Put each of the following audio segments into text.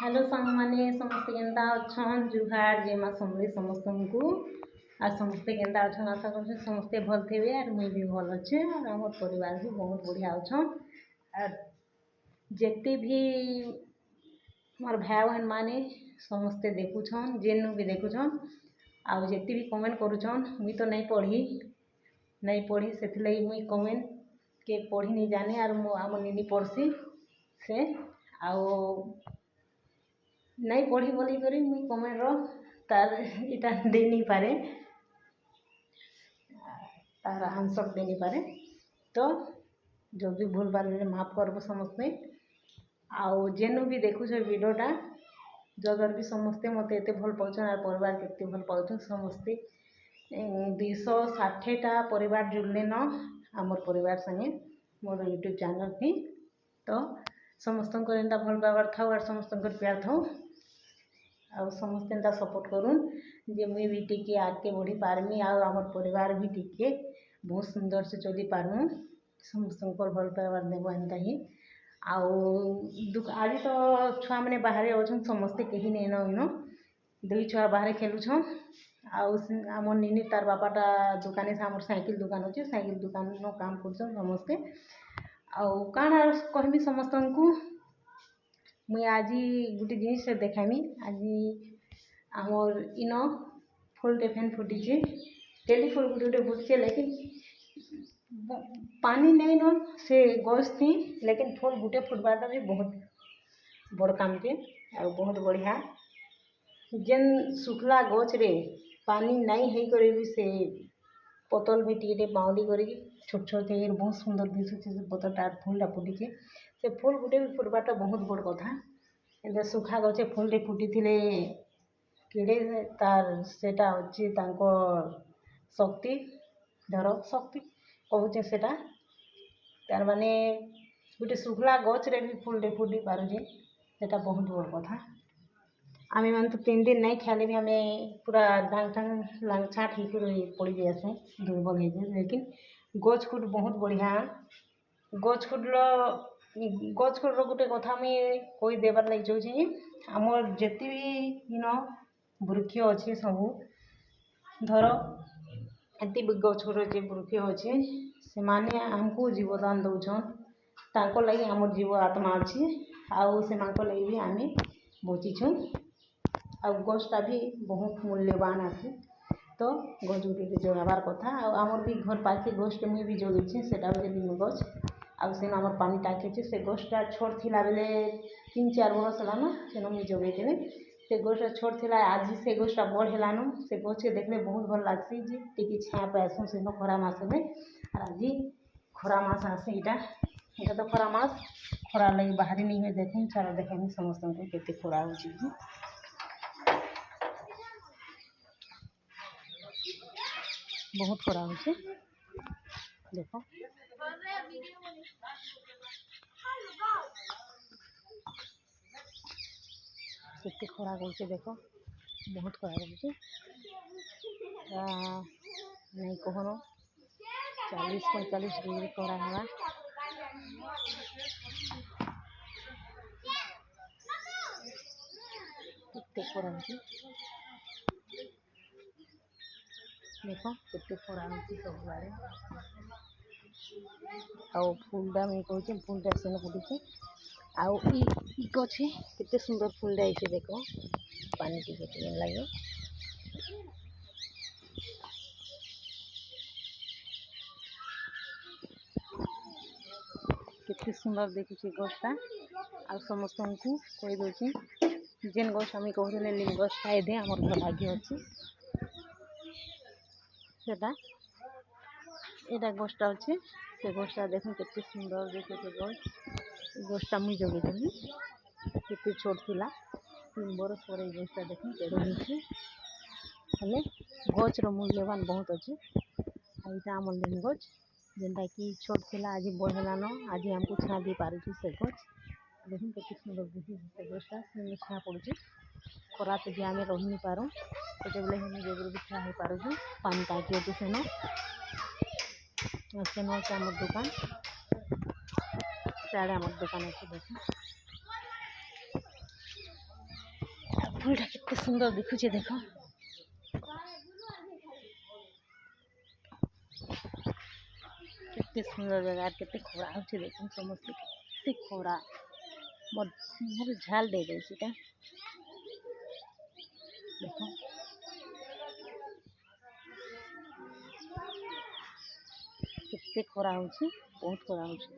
Hello सांग माने समस्ते केनता अछन जुहार जेमा समरी समस्त को आ समस्ते केनता अछन आशा कर समस्ते भल थे और मुई भी भल अच्छे और आम परिवार भी बहुत बढ़िया अच्छन और जिते भी मोर भाई बहन माने समस्ते देखुछन जेनु भी देखुछन आउ जिते भी कमेंट करुछन मुई तो नहीं पढ़ी से मुई कमेंट के पढ़ी नहीं जाने और मो आम निनी पढ़सी से आओ नहीं पढ़ी बोली करी मुई कमेंट तार इटा दे नहीं पारे तार आंसर दे नहीं पारे तो जो भी भूल भाल माफ करब समस्ते आउ जेनु भी देखुछ वीडियोटा जगह भी समस्ते मत एत भल पाउछन और परिवार केते भल पाउछन समस्ते 260टा परिवार जुड़ले न आमर परिवार संगे मोर यूट्यूब चैनल थी तो समस्त एंता भल पावर था और समस्त प्यार था आ समस्ते एंता सपोर्ट करूँ जे मुई भी टिके आगे बढ़ी पारमी आमर परिवार भी टिके बहुत सुंदर से चली पारमु समस्त भल पावर देव एंता ही आज तो छुआ मैंने बाहर अच्छन समस्ते कहीं नहीं इन दुई छुआ बाहर खेलुछन आम निनी तार बापाटा दुकान से आम साइकिल दुकान अच्छे साइकिल दुकान काम कर समस्ते आउ काଣା कहमी समस्त को मुई आज गोटे जिनिस देखामी आज आमर इन फुलटे फैन फुटीचे टेली फुल गोटे गोटे फुटचे लेकिन पानी नहीं न से गछ थी लेकिन फुल गोटे फुटबाटा भी बहुत बड़ काम के और बहुत बढ़िया जेन सुखला गछ रे पानी नहीं है करे भी से पतल भी टे बाउली कर छोट छोट थे बहुत सुंदर दिशुचे से पतलटा फुलटा फुटीचे से फुल गोटे भी फुटबाटा बहुत बड़ कथा एंता सुखा गचे फुलटे फुटी थे किड़े तार सेटा अच्छे शक्ति धर शक्ति कहूचे सेटा तार माने गोटे सुखला गच रे भी फुलटे फुटी पारुचे सेटा बहुत बड़ कथा आमे मान तो 3 दिन नहीं खाले भी हमें पूरा डांग टांग लांग छाट ही पड़ी जाए दुर्बल हो लेकिन गच खुट बहुत बढ़िया गच खुट गोटे कथा मुझे कही देवार लगे चाहूँगी आमर जिते भी इन वृक्ष अच्छे सबू धर एत गच खुट वृक्ष अच्छे से माने आमको जीवदान दौन तांको लगी आमर जीव आत्मा अच्छे आउ से लगी भी आम बचीछुँ आ गछटा भी बहुत मूल्यवान आसे तो गछ गुटे जगाबार कथा आमर भी घर पाखे गछटे मुई भी जगेछे सेटा हूँ निम गछ आउ से आमर पानी टाकी अच्छे से गछटा छोट थिला बेले 3-4 बरस हेलान सेन मुई जगेइଥିଲି से गछटा छोट थिला आज से गछटा बड़ हेलान से गछ के देखले बहुत भल लागसी जे टिके छाया पाएसुँ से खरा मास में और आज खरा मास आसे इटा तो खरा मास खरा लगी बाहरी नहीं हुए देखूँ चलो देखें समस्त को केते खरा हो बहुत खरा हो देखो केते खरा कर देखो बहुत खरा कर नहीं कहनो 40-45 डिग्री खरा है केते खरा देखो केते खरा सब बारे आउ फुलटा मुझे कहूँ फुलटा सेन फुटी आउ गछे केते सुंदर फुलटा आई देखो पानी टिके लगे केते सुंदर देखुचे गछटा आ समस्त को कही दौची जेन गछ आम कहूँ निम गछटा दे आमर घर भाग्य अच्छे सेटा एटा गछटा अच्छे से गछटा देख केते सुंदर देखे गछ गछटा मुई जगेइଥିଲି केते छोट थिला 3 बरस पर गछटा देख केड़े होइछे हेले गछर मूल्यवान बहुत अच्छे आईटा आम निम गछ जेनटा कि छोट थिला आज बड़ हेलान आज हमको छा दे पारुची से गछ देख केते सुंदर दिखी से गछटा से छा पड़ुची खरा तो जे आम रही नहीं पारूँ केते बेले हम जगह भी छा हो पारुछु पानी टाकी अच्छे सेन अच्छे आम दुकान साढ़े आम दुकान अच्छे देख फूलटा कितने सुंदर दिखुचे देख केते सुंदर जगह केते खरा होचे देखो समस्त केते खरा मोर झाल दे दे सीटा देखो केते खरा होचे बहुत खरा होचे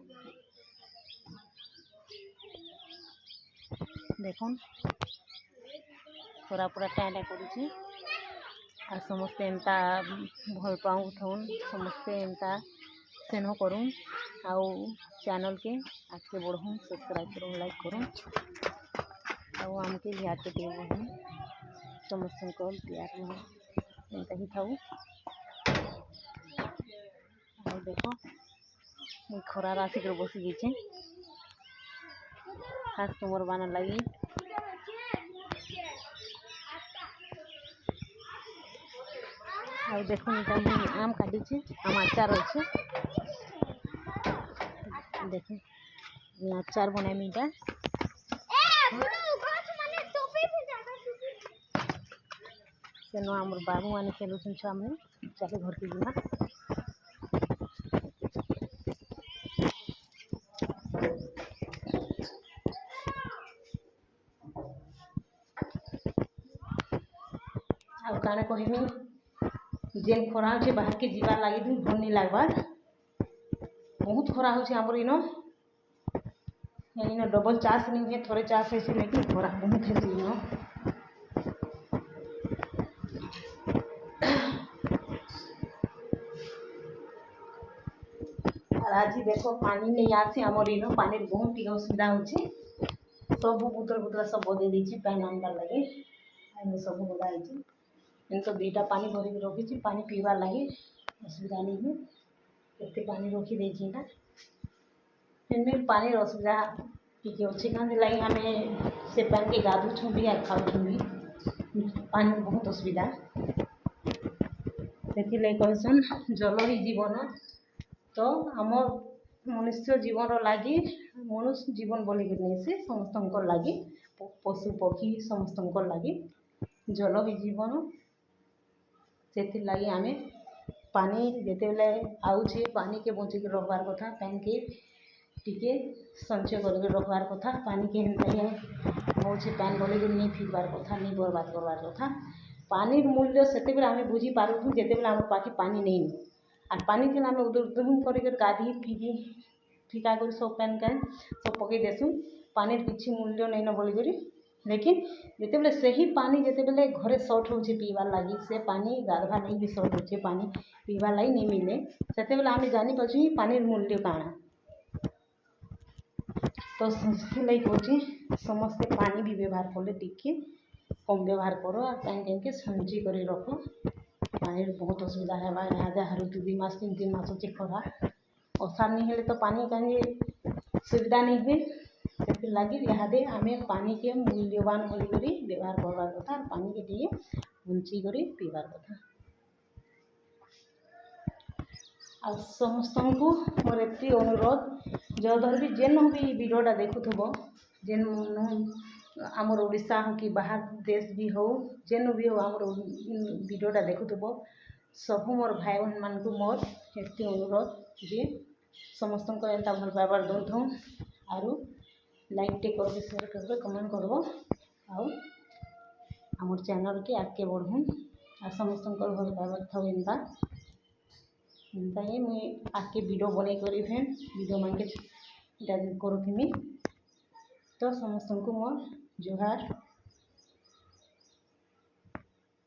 देखो खरा पूरा टाइम करुचे आ समस्ते एंता भल पाऊँ थन समस्ते एंता सेन करूँ आउ चैनल के आगे बढ़ूँ सब्सक्राइब करूँ लाइक करूँ आउ आमके ध्यान देवूँ समस्त को प्यार एंता ही थाऊ आ देख मुई खरार आसिक बसी जाइए खास तुमर बाना लगी आ देखो आम काटी आम आचार अच्छे देखे आचार बनाई इटा सेन आम बाबू मैंने खेलुन छुआ मैंने चले घर के जीमा काना कहमी जेन खरा हो बाहर के जीवार लगे भी भल नहीं लगवार बहुत खरा हो आमर इन डबल चार्ज नहीं हुए थोड़े चार्ज है लेकिन खरा बहुत है इन और आज देखो पानी नहीं आसे आमर इन पानी बहुत टी असुविधा होची सब बुतल बुतला सब बदे देछि पैन आनबार लगे सब बदा तो दुईटा पानी भरिक रखी पानी पीवार लगे असुविधा नहीं है केते पानी रखी देछि ना फिर पानी असुविधा टी अच्छे कहाँ लगे आम से पान के गाधुछु भी और खाऊँ भी पानी बहुत असुविधा से कहसन जल ही जीवन तो आम मनुष्य जीवन लगी मनुष्य जीवन बोलिक नहीं से समस्त लगी पशु पक्षी समस्त लगी जल ही जीवन से लगी आम पानी जिते बेले आउे पानी के बचिक रखबार कथा पैन के टिके संचय कर रखबार कथा पानी के हो पैन बोले नहीं फिकबार कथा नहीं बर्बाद करवार कथा पानी मूल्य से आम बुझी पारूँ जिते बेले आम पाखे पानी नहीं और पानी के आम उदुम कर गाधी फिकी फिका कर सब पैन कैन सब पकई देसुँ पानी किसी मूल्य नहीं न बोलिक लेकिन जिते बेले से ही पानी जिते बेले घरे सर्ट हो पीवार लगी से पानी गाधवा नहीं भी सर्ट हो पानी पीवार लगी नहीं मिले से बेले आम जानी पार्छ पानी मूल्य काଣା तो से कहूँ समस्ते पानी भी व्यवहार कले टिके कम व्यवहार कर और पैन कैन के संचय कर रख पानी बहुत असुविधा है यहाँ ऋतु 2 मास 3 मास होचे खरा असार नहीं हेले तो पानी कहीं सुविधा नहीं हुए से लगे इहादे आम पानी के मूल्यवान बोलिक व्यवहार करवार कथा पानी के टे बंची कर पीवार कथा आ समस्त को मोर एति अनुरोध जदर भी जेन भी वीडियोटा देखुथबो जेन आमर ओडिशा हो कि बाहर देश भी हो जेन भी हो आमर वीडियोटा देखुथबो सब मोर भाई बहन मान को मोर एति अनुरोध जे समस्त एंता भल पाइबार दौथूँ आरु लाइक टे कर शेयर कर कमेंट करब आउ आमर चैनल के आगे बढ़ूँ आ समस्त भल पाइबार था एंता एंता ही मुई आगे वीडियो बन कर वीडियो मान के करूँ तो समस्त को मोर जोहार।